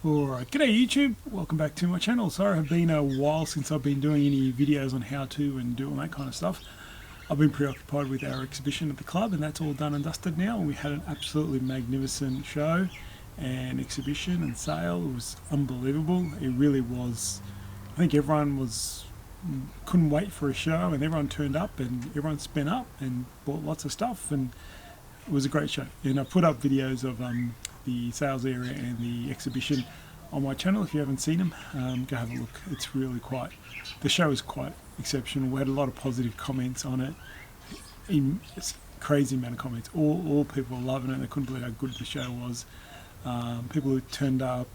Alright, g'day YouTube, welcome back to my channel. Sorry, it's been a while since I've been doing any videos on how to and do all that kind of stuff. I've been preoccupied with our exhibition at the club, and that's all done and dusted now. We had an absolutely magnificent show and exhibition and sale. It was unbelievable. It really was. I think everyone couldn't wait for a show, and everyone turned up and everyone spent up and bought lots of stuff, and it was a great show. And I put up videos of the sales area and the exhibition on my channel. If you haven't seen them, go have a look. It's really the show is quite exceptional. We had a lot of positive comments on it. It's a crazy amount of comments. All people were loving it. They couldn't believe how good the show was. People who turned up,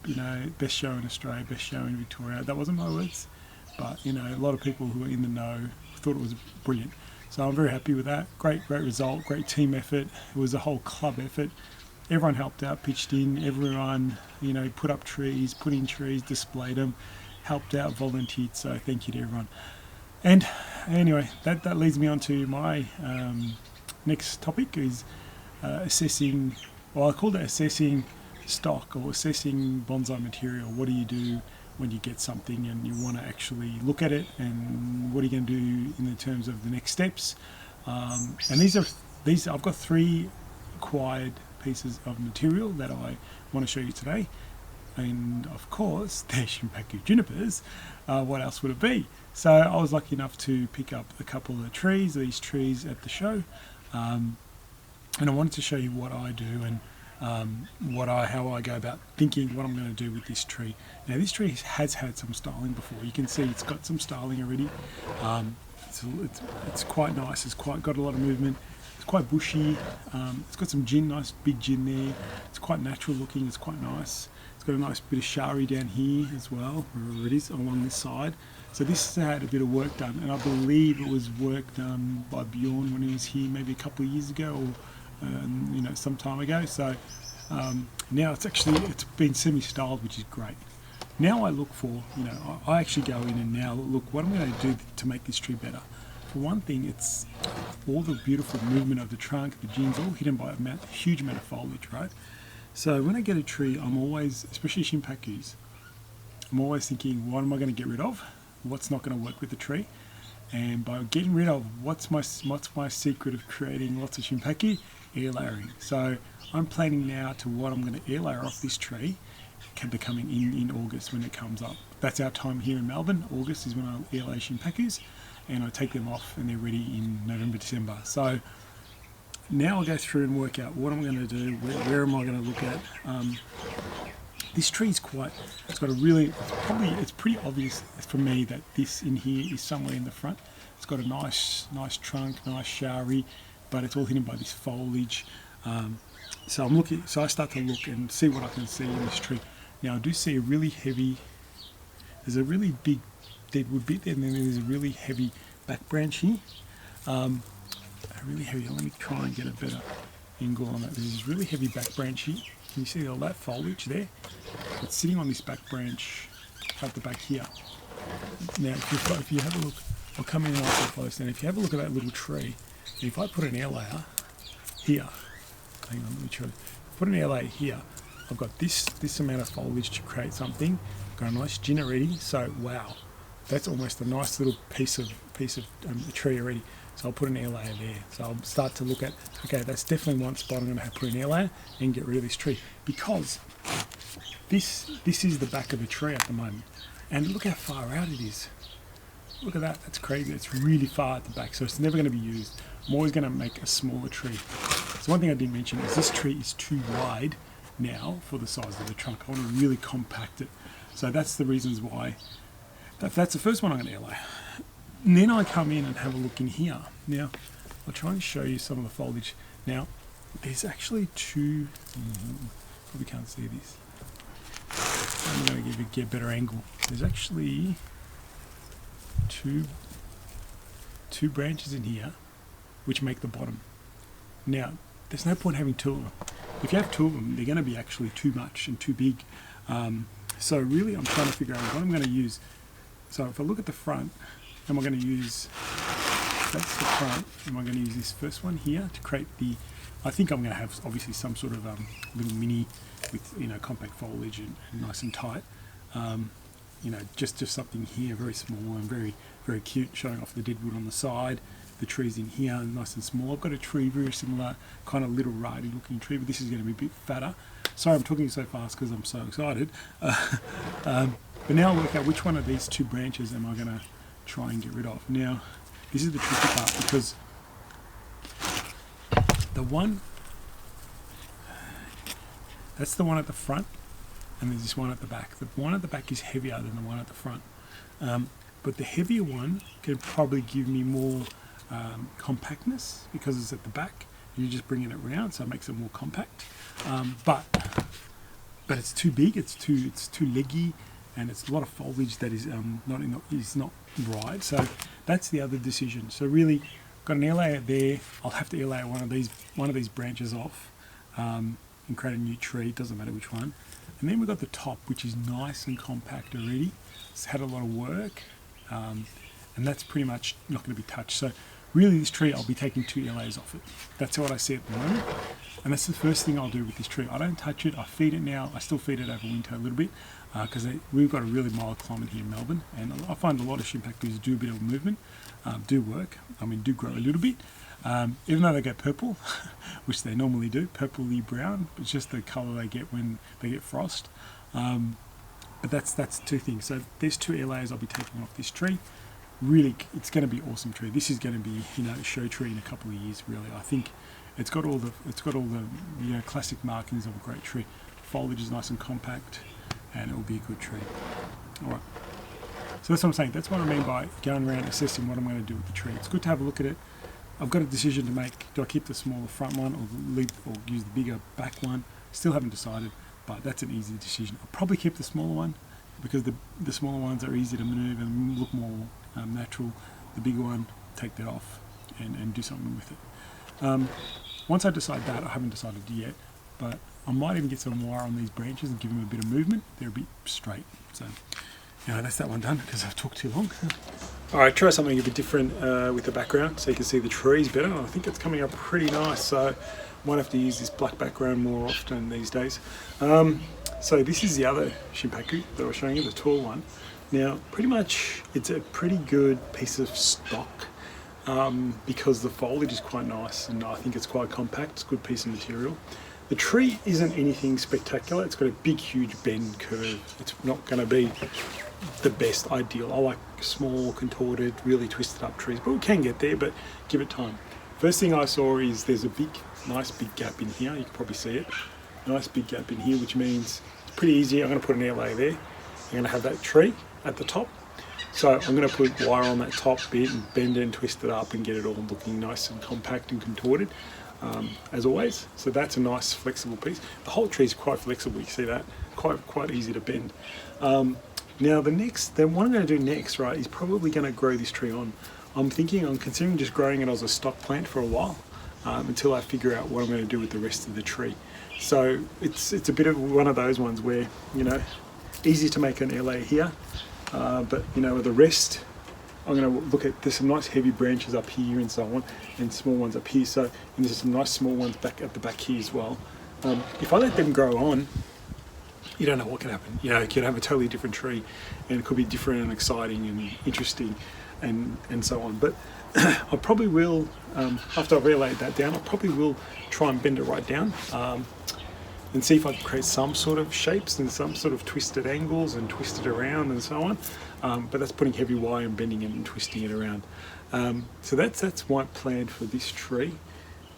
best show in Australia, best show in Victoria. That wasn't my words, but a lot of people who were in the know thought it was brilliant. So I'm very happy with that. Great result, great team effort. It was a whole club effort. Everyone helped out, pitched in, everyone, put up trees, put in trees, displayed them, helped out, volunteered, so thank you to everyone. And anyway, that leads me on to my next topic is assessing, well, I called it assessing stock or assessing bonsai material. What do you do when you get something and you want to actually look at it, and what are you going to do in the terms of the next steps? And these I've got 3 acquired pieces of material that I want to show you today, and of course they're Shimpaku junipers. What else would it be? So I was lucky enough to pick up a couple of these trees at the show, and I wanted to show you what I do and how I go about thinking what I'm going to do with this tree. Now this tree has had some styling before. You can see it's got some styling already. It's quite nice. It's got a lot of movement. It's quite bushy. It's got some nice big gin there. It's quite natural looking. It's quite nice. It's got a nice bit of shari down here as well, wherever it is along this side. So this has had a bit of work done, and I believe it was work done by Bjorn when he was here maybe a couple of years ago, or some time ago. So now it's been semi-styled, which is great. Now I look for, I actually go in and now look what I'm going to do to make this tree better. For one thing, it's all the beautiful movement of the trunk, the gin's all hidden by a huge amount of foliage, right? So when I get a tree, I'm always, especially Shimpakus, I'm always thinking, what am I going to get rid of? What's not going to work with the tree? And by getting rid of, what's my secret of creating lots of Shimpaku? Air layering. So I'm planning now to what I'm going to air layer off this tree, can be coming in August when it comes up. That's our time here in Melbourne. August is when I air lay Shimpakus, and I take them off and they're ready in November, December. So now I'll go through and work out what I'm going to do, where am I going to look at. This tree is it's pretty obvious for me that this in here is somewhere in the front. It's got a nice trunk, nice shari, but it's all hidden by this foliage. So I start to look and see what I can see in this tree. Now I do see there's a really big deadwood bit there, and then there's a really heavy back branch here. Let me try and get a better angle on that. There's this really heavy back branch here. Can you see all that foliage there? It's sitting on this back branch at the back here. Now if you have a look, I'll come in nice and close, and if you have a look at that little tree, if I put an air layer here, hang on, let me try. Put an air layer here, I've got this amount of foliage to create something. I've got a nice gin already, so wow. That's almost a nice little piece of a tree already. So I'll put an air layer there. So I'll start to look at, okay, that's definitely one spot I'm going to have to put an air layer and get rid of this tree, because this is the back of a tree at the moment, and look how far out it is. Look at that. That's crazy. It's really far at the back, so it's never going to be used. I'm always going to make a smaller tree. So one thing I didn't mention is this tree is too wide now for the size of the trunk. I want to really compact it. So that's the reasons why. That's the first one I'm going to air lay. And then I come in and have a look in here. Now, I'll try and show you some of the foliage. Now, there's actually probably can't see this. I'm going to get a better angle. There's actually two branches in here which make the bottom. Now, there's no point having 2 of them. If you have 2 of them, they're going to be actually too much and too big. So really, I'm trying to figure out what I'm going to use. So if I look at the front, am I going to use, that's the front, am I going to use this first one here to create I think I'm going to have obviously some sort of little mini with compact foliage and nice and tight. Just something here very small and very very cute, showing off the deadwood on the side. The trees in here are nice and small. I've got a tree very similar, kind of little righty looking tree, but this is going to be a bit fatter. Sorry I'm talking so fast because I'm so excited. But now I'll work out which one of these 2 branches am I going to try and get rid of. Now this is the tricky part, because the one, that's the one at the front, and there's this one at the back. The one at the back is heavier than the one at the front, but the heavier one can probably give me more compactness because it's at the back. You're just bringing it around, so it makes it more compact. But it's too big. It's too leggy, and it's a lot of foliage that is not right. So that's the other decision. So really, got an air layer there. I'll have to air layer one of these branches off and create a new tree. Doesn't matter which one. And then we've got the top, which is nice and compact already. It's had a lot of work, and that's pretty much not going to be touched. So really, this tree, I'll be taking 2 air layers off it. That's what I see at the moment. And that's the first thing I'll do with this tree. I don't touch it. I feed it now. I still feed it over winter a little bit because we've got a really mild climate here in Melbourne. And I find a lot of Shimpakus do a bit of movement, do work. Do grow a little bit. Even though they go purple, which they normally do, purpley brown. It's just the colour they get when they get frost. But that's 2 things. So there's 2 air layers I'll be taking off this tree. Really, it's going to be an awesome tree. This is going to be a show tree in a couple of years. Really, I think it's got all the classic markings of a great tree. Foliage is nice and compact, and it will be a good tree. All right. So that's what I'm saying. That's what I mean by going around assessing what I'm going to do with the tree. It's good to have a look at it. I've got a decision to make. Do I keep the smaller front one or use the bigger back one? Still haven't decided, but that's an easy decision. I'll probably keep the smaller one because the smaller ones are easy to manoeuvre and look more natural. The bigger one, take that off and do something with it. Once I decide that, I haven't decided yet, but I might even get some wire on these branches and give them a bit of movement. They're a bit straight. So that's that one done because I've talked too long. Alright, try something a bit different with the background so you can see the trees better. I think it's coming up pretty nice, so might have to use this black background more often these days. So this is the other Shimpaku that I was showing you, the tall one. Now, pretty much it's a pretty good piece of stock because the foliage is quite nice and I think it's quite compact. It's a good piece of material. The tree isn't anything spectacular. It's got a big, huge bend curve. It's not going to be the best ideal. I like small, contorted, really twisted up trees, but we can get there, but give it time. First thing I saw is there's a nice big gap in here. You can probably see it. Nice big gap in here, which means it's pretty easy. I'm going to put an air layer there. I'm going to have that tree at the top. So I'm going to put wire on that top bit and bend it and twist it up and get it all looking nice and compact and contorted, as always. So that's a nice flexible piece. The whole tree is quite flexible, you see that? Quite easy to bend. Now what I'm going to do next, right, is probably going to grow this tree on. I'm considering just growing it as a stock plant for a while until I figure out what I'm going to do with the rest of the tree. So it's a bit of one of those ones where, easy to make an air layer here, but with the rest, I'm going to look at, there's some nice heavy branches up here and so on, and small ones up here. So, and there's some nice small ones back at the back here as well. If I let them grow on, you don't know what can happen. You can have a totally different tree, and it could be different and exciting and interesting, and so on. But I probably will, after I've laid that down, I probably will try and bend it right down. And see if I can create some sort of shapes and some sort of twisted angles and twist it around and so on. But that's putting heavy wire and bending it and twisting it around. So that's my plan for this tree.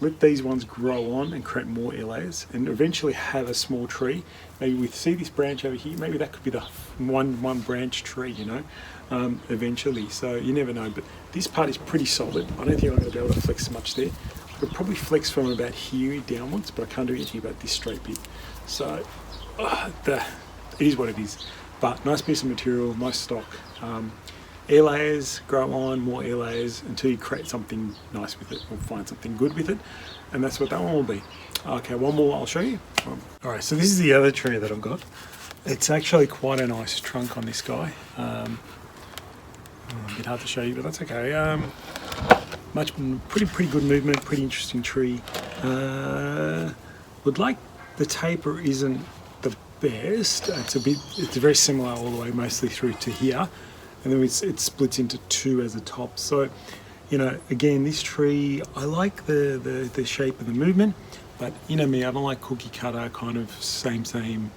Let these ones grow on and create more air layers and eventually have a small tree. Maybe see this branch over here, maybe that could be the one branch tree, eventually. So you never know, but this part is pretty solid. I don't think I'm going to be able to flex much there. I could probably flex from about here downwards, but I can't do anything about this straight bit. So it is what it is. But nice piece of material, nice stock. Air layers, grow on, more air layers until you create something nice with it or find something good with it. And that's what that one will be. Okay, one more I'll show you. All right, so this is the other tree that I've got. It's actually quite a nice trunk on this guy. A bit hard to show you, but that's okay. Pretty good movement, pretty interesting tree. Would like the taper isn't the best. It's very similar all the way mostly through to here, and then it splits into two as a top. So, you know, again, this tree, I like the shape and the movement, but you know me, I don't like cookie cutter kind of same,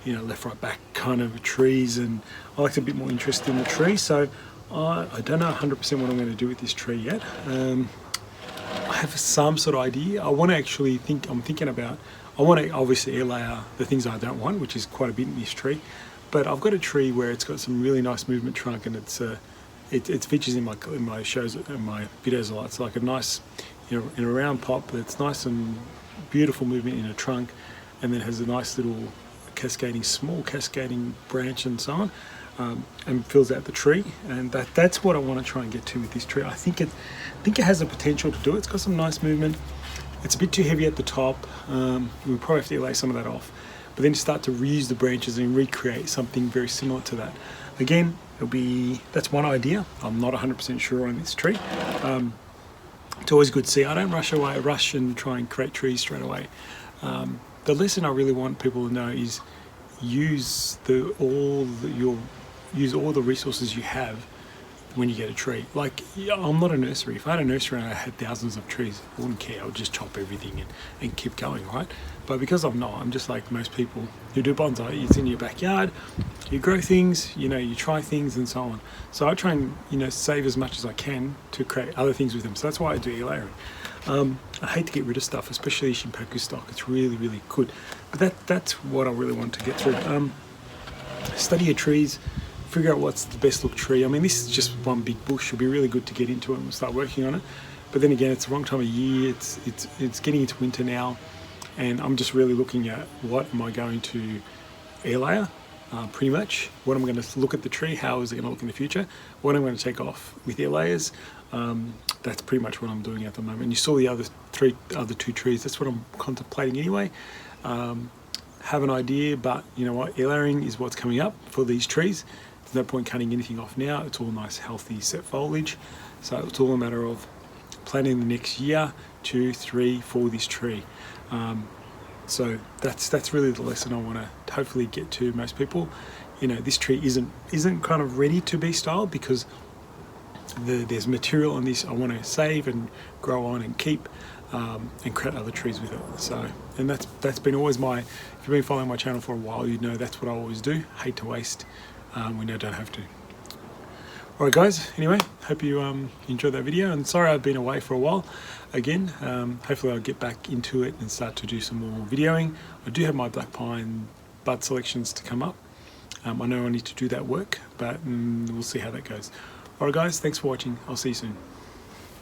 you know, left, right, back kind of trees, and I like a bit more interest in the tree. So I don't know 100% what I'm going to do with this tree yet. I have some sort of idea. I want to actually I'm thinking about, I want to obviously air layer the things I don't want, which is quite a bit in this tree. But I've got a tree where it's got some really nice movement trunk, and it features in my shows and my videos a lot. It's like a nice, you know, in a round pop that's nice and beautiful movement in a trunk, and then has a nice little small cascading branch and so on, and fills out the tree. And that's what I want to try and get to with this tree. I think it has the potential to do it. It's got some nice movement. It's a bit too heavy at the top. We'll probably have to lay some of that off, but then start to reuse the branches and recreate something very similar to that. Again, that's one idea. I'm not 100% sure on this tree. It's always good to see. I don't rush and try and create trees straight away. The lesson I really want people to know is use all the resources you have when you get a tree. Like, I'm not a nursery. If I had a nursery and I had thousands of trees, I wouldn't care. I would just chop everything and keep going, right? But because I'm not, I'm just like most people who do bonsai. It's in your backyard, you grow things, you know, you try things and so on. So I try and, you know, save as much as I can to create other things with them. So that's why I do air layering. I hate to get rid of stuff, especially Shimpaku stock. It's really, really good. But that's what I really want to get through. Study your trees, figure out what's the best look tree. I mean, this is just one big bush. It'll be really good to get into it and start working on it. But then again, it's the wrong time of year. It's getting into winter now, and I'm just really looking at what am I going to air layer, pretty much. What I'm going to look at the tree, how is it going to look in the future, what I'm going to take off with air layers. That's pretty much what I'm doing at the moment. You saw the other two trees. That's what I'm contemplating anyway. Have an idea, but you know what? Air layering is what's coming up for these trees. There's no point cutting anything off now. It's all nice, healthy, set foliage. So it's all a matter of planning the next year, 2, 3 for this tree. So that's really the lesson I want to hopefully get to most people. You know, this tree isn't kind of ready to be styled because there's material on this I want to save and grow on and keep, and create other trees with it. So, and that's been always if you've been following my channel for a while, you know that's what I always do. Hate to waste when I don't have to. Alright guys, anyway, hope you enjoyed that video, and sorry I've been away for a while again. Hopefully I'll get back into it and start to do some more videoing. I do have my black pine bud selections to come up. I know I need to do that work, but we'll see how that goes. Alright guys, thanks for watching. I'll see you soon.